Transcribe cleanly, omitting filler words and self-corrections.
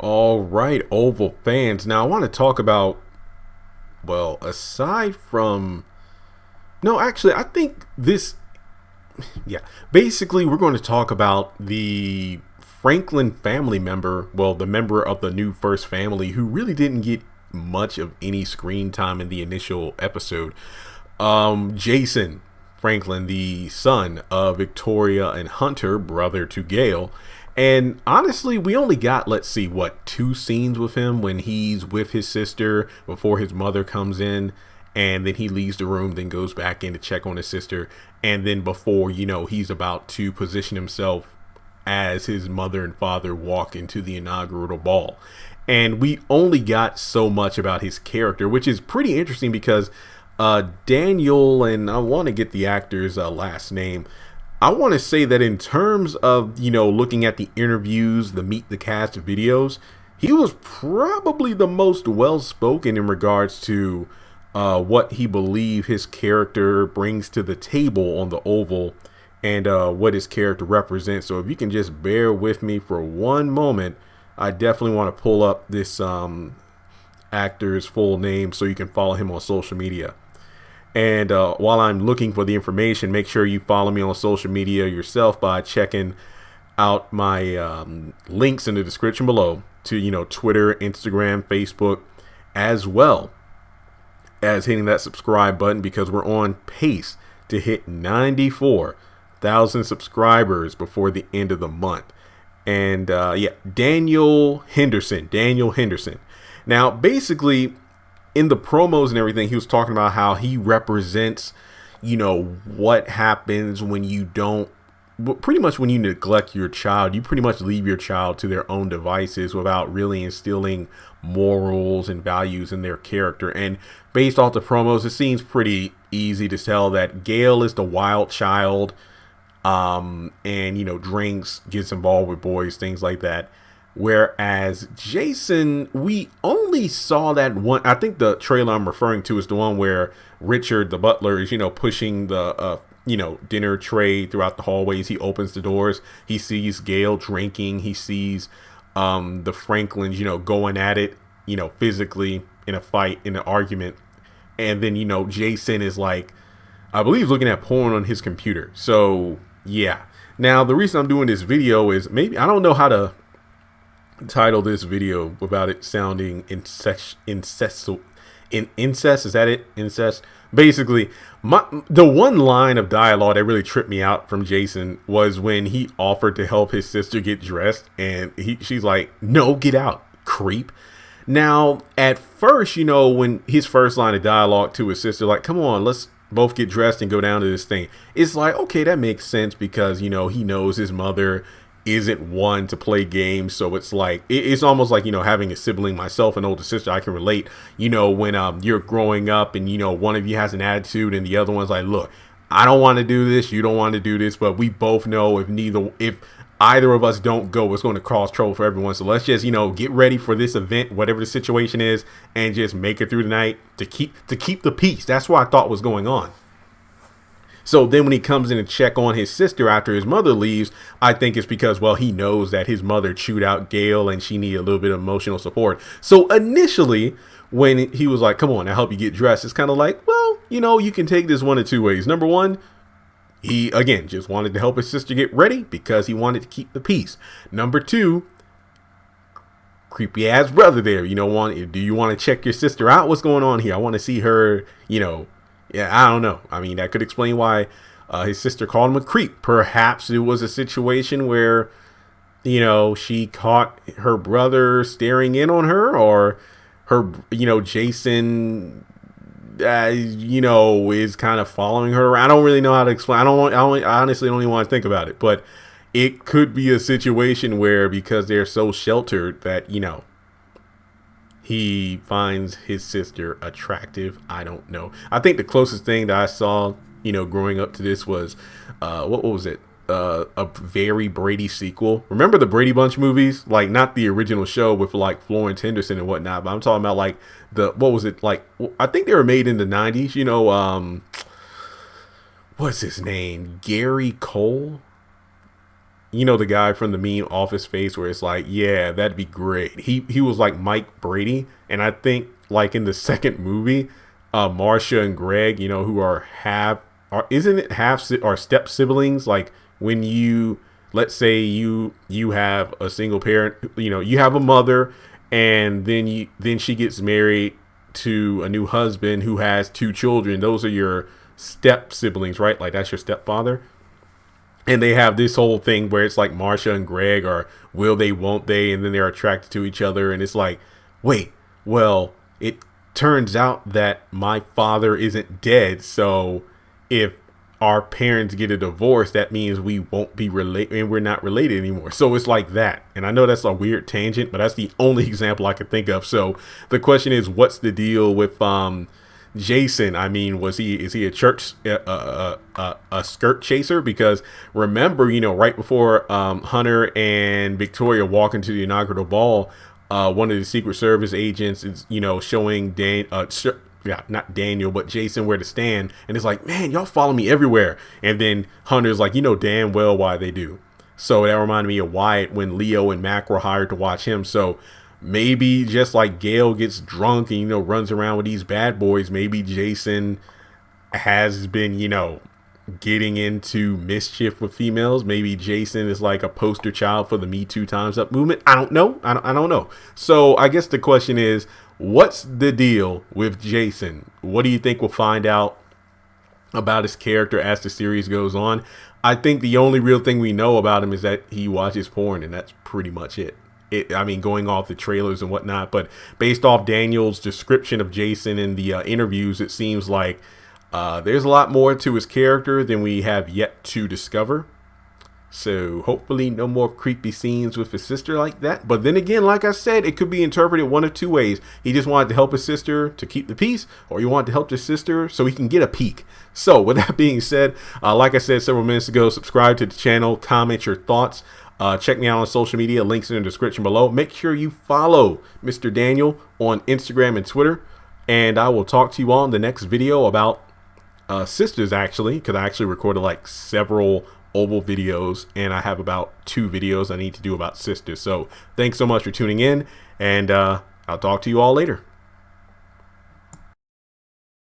All right, Oval fans. Now I want to talk about, well, aside from, no, actually, I think this, yeah, basically, we're going to talk about the Franklin family member, well, the member of the new first family who really didn't get much of any screen time in the initial episode. Jason Franklin, the son of Victoria and Hunter, brother to Gayle. And honestly, we only got, let's see, what, two scenes with him when he's with his sister before his mother comes in. And then he leaves the room, then goes back in to check on his sister. And then before, he's about to position himself as his mother and father walk into the inaugural ball. And we only got so much about his character, which is pretty interesting because Daniel, and I want to get the actor's last name. I want to say that in terms of, looking at the interviews, the Meet the Cast videos, he was probably the most well-spoken in regards to what he believed his character brings to the table on the Oval and what his character represents. So if you can just bear with me for one moment, I definitely want to pull up this actor's full name so you can follow him on social media. And while I'm looking for the information, make sure you follow me on social media yourself by checking out my links in the description below to, Twitter, Instagram, Facebook, as well as hitting that subscribe button because we're on pace to hit 94,000 subscribers before the end of the month. And Daniel Henderson. Now, basically, in the promos and everything, he was talking about how he represents, what happens when you don't, pretty much when you neglect your child. You pretty much leave your child to their own devices without really instilling morals and values in their character. And based off the promos, it seems pretty easy to tell that Gayle is the wild child, and drinks, gets involved with boys, things like that. Whereas Jason, we only saw that one. I think the trailer I'm referring to is the one where Richard, the butler, is, pushing the, dinner tray throughout the hallways. He opens the doors. He sees Gayle drinking. He sees the Franklins, going at it, physically in a fight, in an argument. And then, Jason is like, I believe, looking at porn on his computer. So, yeah. Now, the reason I'm doing this video is maybe, I don't know how to title this video without it sounding incest. Is that it? Incest. Basically, the one line of dialogue that really tripped me out from Jason was when he offered to help his sister get dressed, and she's like, "No, get out, creep." Now, at first, when his first line of dialogue to his sister, like, "Come on, let's both get dressed and go down to this thing," it's like, okay, that makes sense because he knows his mother isn't one to play games. So it's like, it's almost like, having a sibling, myself, an older sister. I can relate, when you're growing up and, one of you has an attitude and the other one's like, look, I don't want to do this. You don't want to do this. But we both know if either of us don't go, it's going to cause trouble for everyone. So let's just, get ready for this event, whatever the situation is, and just make it through the night to keep the peace. That's what I thought was going on. So then when he comes in and check on his sister after his mother leaves, I think it's because, well, he knows that his mother chewed out Gayle and she needed a little bit of emotional support. So initially, when he was like, come on, I'll help you get dressed, it's kind of like, well, you can take this one of two ways. Number one, he, again, just wanted to help his sister get ready because he wanted to keep the peace. Number two, creepy ass brother there. Do you want to check your sister out? What's going on here? I want to see her, Yeah, I don't know. I mean, that could explain why his sister called him a creep. Perhaps it was a situation where, she caught her brother staring in on her, or her, Jason, is kind of following her around. I don't really know how to explain. I honestly don't even want to think about it. But it could be a situation where, because they're so sheltered that, he finds his sister attractive. I don't know. I think the closest thing that I saw, growing up to this was, what was it? A very Brady sequel. Remember the Brady Bunch movies? Like, not the original show with like Florence Henderson and whatnot, but I'm talking about like what was it? Like, I think they were made in the 90s, what's his name? Gary Cole? you know, the guy from the meme Office Space, where it's like, yeah, that'd be great. He was like Mike Brady, and I think like in the second movie, Marcia and Greg, you know, who are isn't it or step siblings? Like when you, let's say you have a single parent, you know, you have a mother, and then she gets married to a new husband who has two children. Those are your step siblings, right? Like that's your stepfather. And they have this whole thing where it's like Marcia and Greg are will they, won't they, and then they're attracted to each other, and it's like, wait, well, it turns out that my father isn't dead, so if our parents get a divorce, that means we won't be related, and we're not related anymore. So it's like that. And I know that's a weird tangent, but that's the only example I could think of. So the question is, what's the deal with Jason? I mean, is he a church a skirt chaser? Because remember, you know, right before Hunter and Victoria walk into the inaugural ball, one of the Secret Service agents is, you know, showing not Daniel, but Jason where to stand, and it's like, man, y'all follow me everywhere. And then Hunter's like, you know damn well why they do. So that reminded me of Wyatt when Leo and Mac were hired to watch him. So maybe just like Gayle gets drunk and, you know, runs around with these bad boys, maybe Jason has been, you know, getting into mischief with females. Maybe Jason is like a poster child for the Me Too Time's Up movement. I don't know. I don't know. So I guess the question is, what's the deal with Jason? What do you think we'll find out about his character as the series goes on? I think the only real thing we know about him is that he watches porn, and that's pretty much it. I mean, going off the trailers and whatnot, but based off Daniel's description of Jason in the interviews, it seems like there's a lot more to his character than we have yet to discover. So hopefully no more creepy scenes with his sister like that. But then again, like I said, it could be interpreted one of two ways. He just wanted to help his sister to keep the peace, or he wanted to help his sister so he can get a peek. So with that being said, like I said several minutes ago, subscribe to the channel, comment your thoughts. Check me out on social media, links in the description below. Make sure you follow Mr. Daniel on Instagram and Twitter. And I will talk to you all in the next video about sisters, actually, because I actually recorded like several Oval videos, and I have about 2 videos I need to do about sisters. So thanks so much for tuning in, and I'll talk to you all later.